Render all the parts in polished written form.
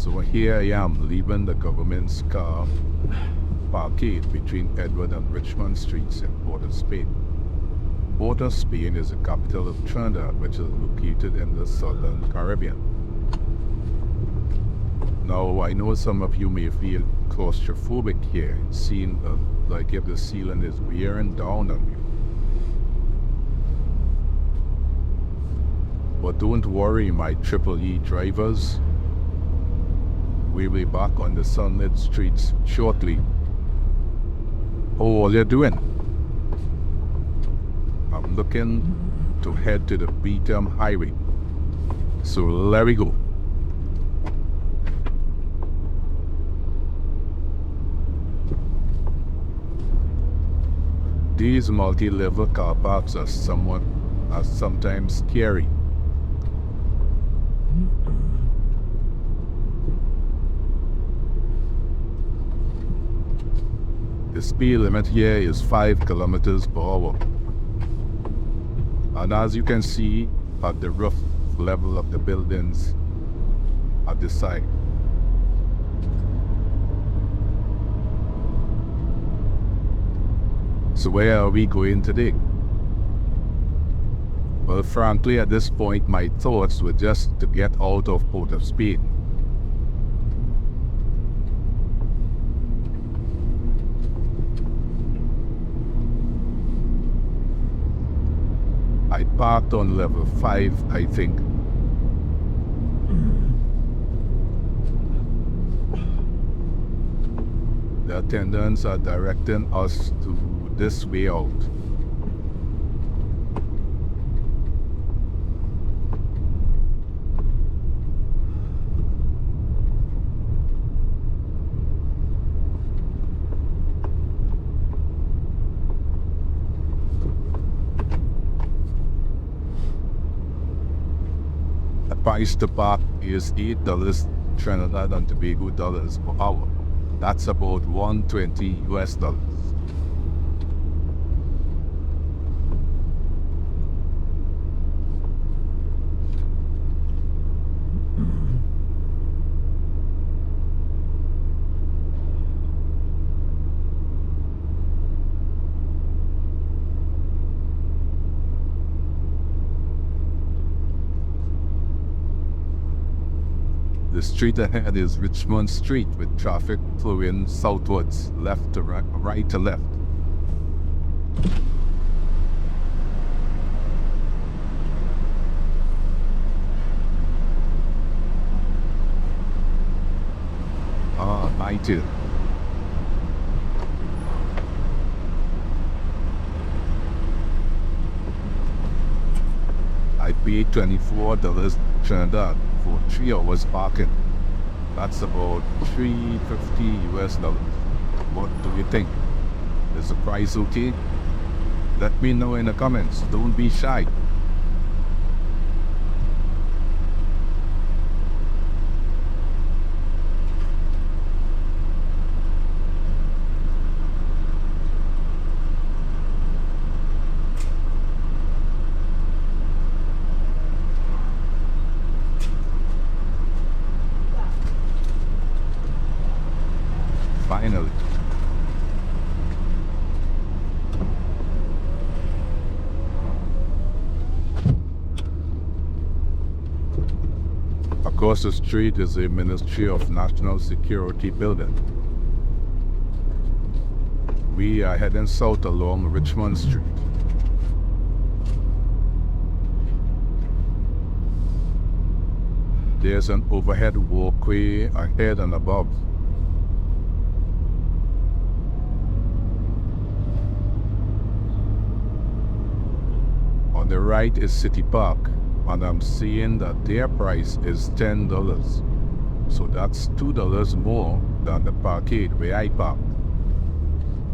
So here I am, leaving the government's car Parkade between Edward and Richmond Streets in Port of Spain. Port of Spain is the capital of Trinidad, which is located in the southern Caribbean. Now, I know some of you may feel claustrophobic here, seeing like if the ceiling is wearing down on you. But don't worry, my Triple E drivers. We'll be back on the sunlit streets shortly. How are you doing? I'm looking to head to the Beetham Highway. So let we go. These multi-level car parks are sometimes scary. The speed limit here is 5 kilometers per hour. And as you can see at the roof level of the buildings at the side. So where are we going today? Well, frankly, at this point, my thoughts were just to get out of Port of Spain. I parked on level 5, I think. The attendants are directing us to this way out. The price to park is $8 Trinidad and Tobago dollars per hour. That's about $120 US. The street ahead is Richmond Street with traffic flowing southwards, left to right to left. Ah, 90. I paid $24 Trinidad for 3 hours parking. That's about $350 US. What do you think? Is the price okay? Let me know in the comments. Don't be shy. Finally. Across the street is the Ministry of National Security building. We are heading south along Richmond Street. There's an overhead walkway ahead and above. On the right is City Park, and I'm seeing that their price is $10. So that's $2 more than the Parkade where I parked.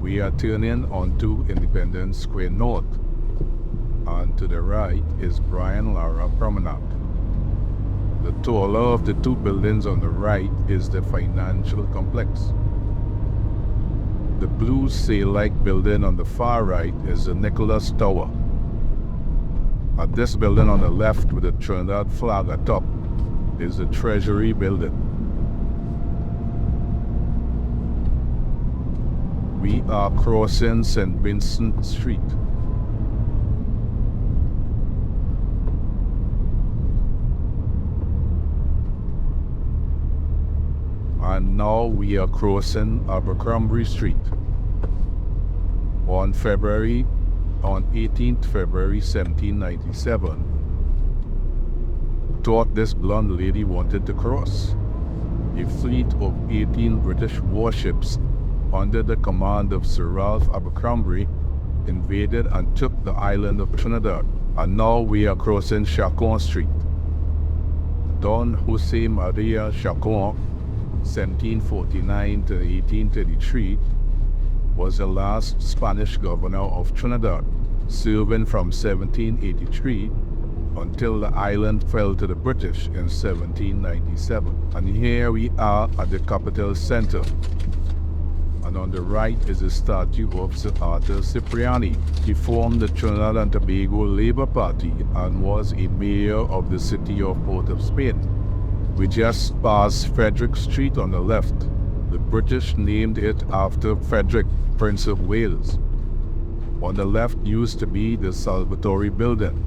We are turning onto Independence Square North, and to the right is Brian Lara Promenade. The taller of the two buildings on the right is the financial complex. The blue sail-like building on the far right is the Nicholas Tower. And this building on the left with the Trinidad flag atop is the Treasury building. We are crossing St. Vincent Street. And now we are crossing Abercrombie Street. On 18th February 1797, thought this blonde lady wanted to cross. A fleet of 18 British warships under the command of Sir Ralph Abercrombie invaded and took the island of Trinidad. And now we are crossing Chacon Street. Don Jose Maria Chacon, 1749 to 1833, was the last Spanish governor of Trinidad, serving from 1783 until the island fell to the British in 1797. And here we are at the capital center. And on the right is a statue of Sir Arthur Cipriani. He formed the Trinidad and Tobago Labour Party and was a mayor of the city of Port of Spain. We just passed Frederick Street on the left. The British named it after Frederick, Prince of Wales. On the left used to be the Salvatore Building.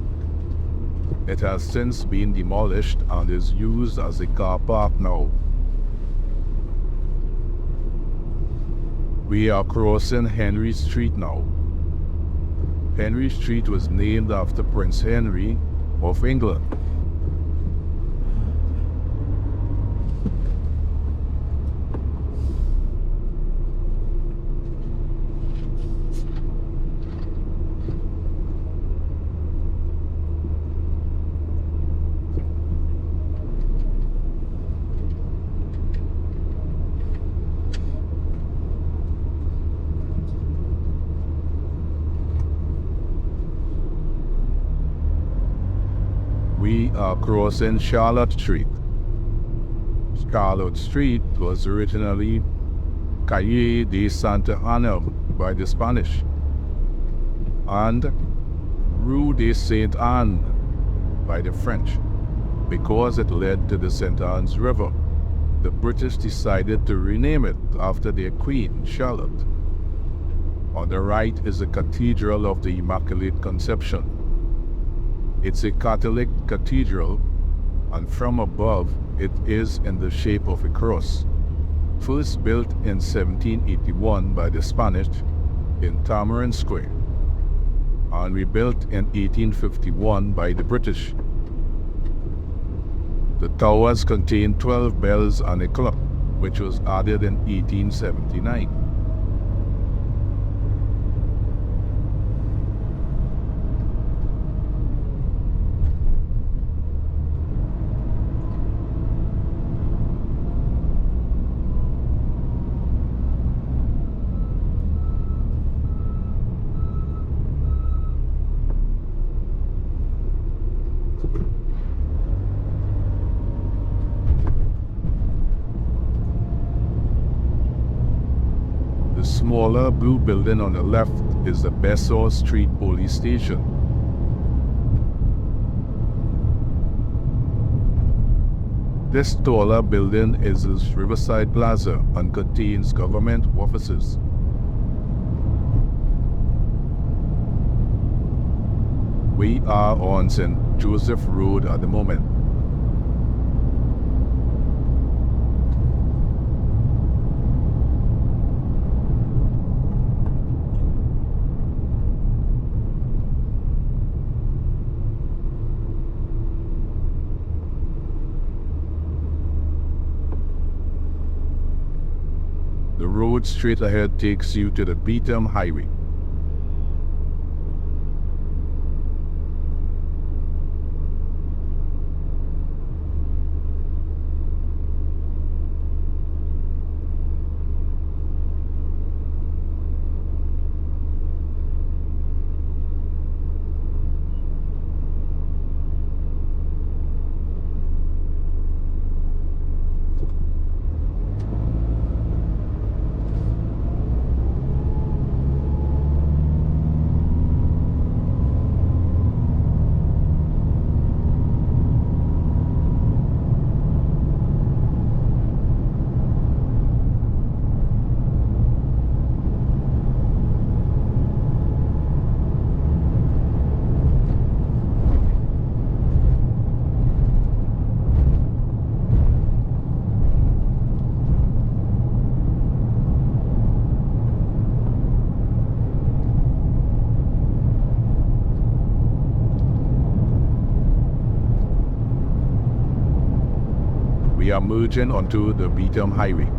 It has since been demolished and is used as a car park now. We are crossing Henry Street now. Henry Street was named after Prince Henry of England. We are crossing Charlotte Street. Charlotte Street was originally Calle de Santa Ana by the Spanish and Rue de Sainte Anne by the French because it led to the St. Anne's River. The British decided to rename it after their queen, Charlotte. On the right is the Cathedral of the Immaculate Conception. It's a Catholic cathedral, and from above it is in the shape of a cross. First built in 1781 by the Spanish in Tamarind Square, and rebuilt in 1851 by the British. The towers contain 12 bells and a clock, which was added in 1879. The smaller blue building on the left is the Besor Street Police Station. This taller building is the Riverside Plaza and contains government offices. We are on St. Joseph Road at the moment. The road straight ahead takes you to the Beetham Highway. We are merging onto the Beetham Highway.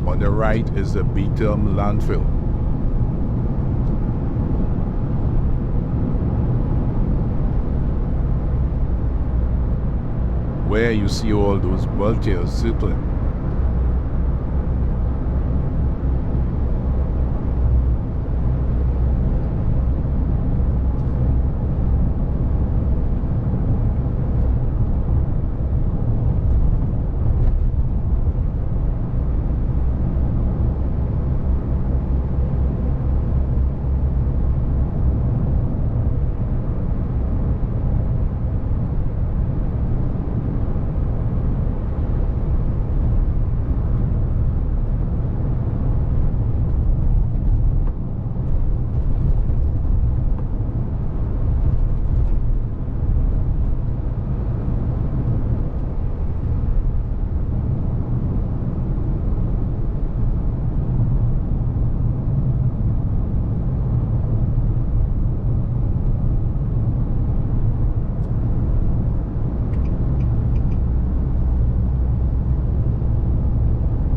On the right is the Beetham landfill. Where you see all those vultures circling.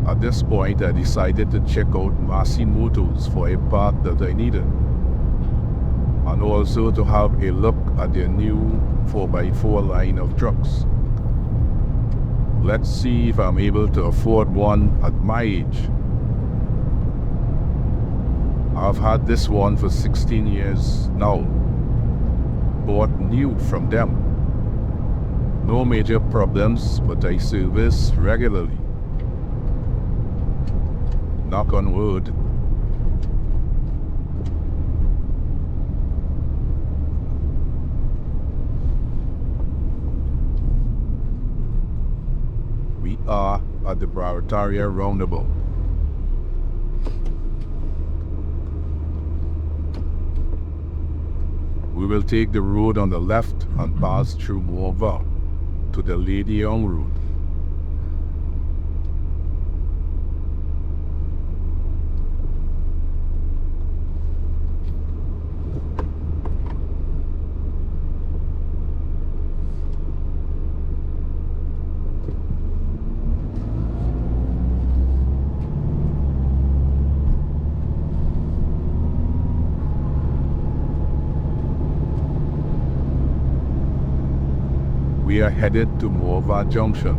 At this point, I decided to check out Massy Motors for a part that I needed, and also to have a look at their new 4x4 line of trucks. Let's see if I'm able to afford one at my age. I've had this one for 16 years now, bought new from them. No major problems, but I service regularly. Knock on wood. We are at the Barataria roundabout. We will take the road on the left and pass through Morvant to the Lady Young Road. We are headed to Morvant Junction.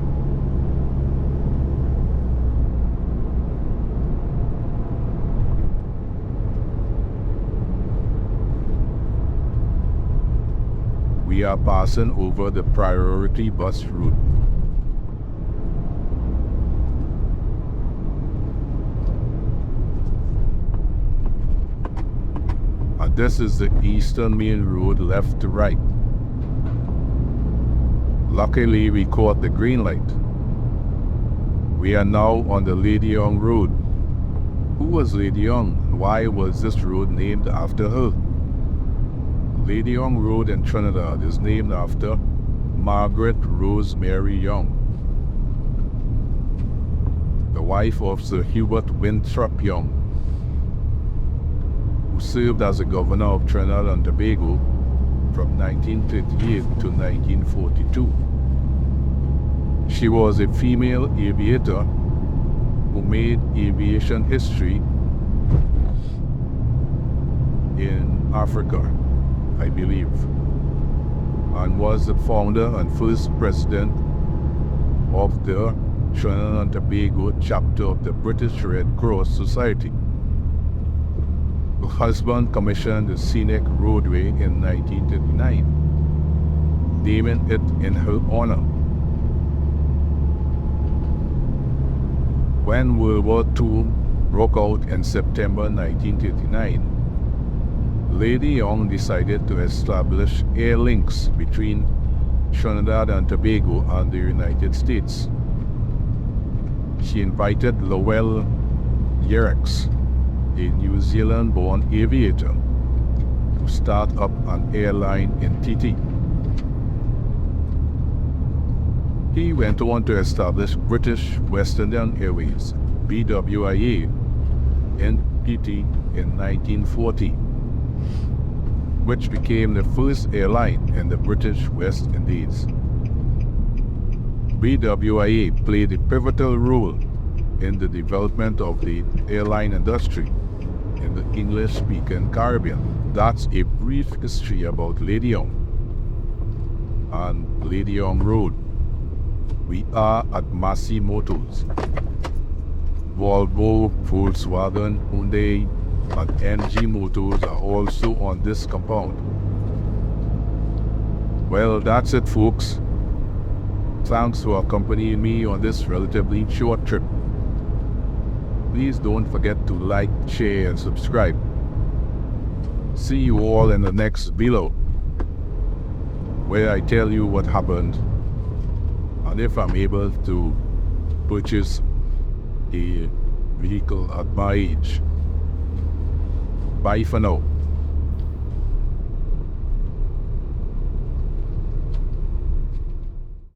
We are passing over the priority bus route. And this is the Eastern Main Road left to right. Luckily, we caught the green light. We are now on the Lady Young Road. Who was Lady Young, and why was this road named after her? Lady Young Road in Trinidad is named after Margaret Rosemary Young, the wife of Sir Hubert Winthrop Young, who served as the governor of Trinidad and Tobago from 1938 to 1942. She was a female aviator who made aviation history in Africa. I believe, and was the founder and first president of the Trinidad and Tobago chapter of the British Red Cross Society. Her husband commissioned the scenic roadway in 1939, naming it in her honor. When World War II broke out in September 1939, Lady Young decided to establish air links between Trinidad and Tobago and the United States. She invited Lowell Yerrex, a New Zealand-born aviator, to start up an airline in TT. He went on to establish British Western Airways, BWIA, in TT in 1940, which became the first airline in the British West Indies. BWIA played a pivotal role in the development of the airline industry in the English-speaking Caribbean. That's a brief history about Lady Young and Lady Young Road. We are at Massy Motors. Volvo, Volkswagen, Hyundai, and NG Motors are also on this compound. Well, that's it, folks. Thanks for accompanying me on this relatively short trip. Please don't forget to like, share, and subscribe. See you all in the next video, where I tell you what happened and if I'm able to purchase a vehicle at my age. Bye for now.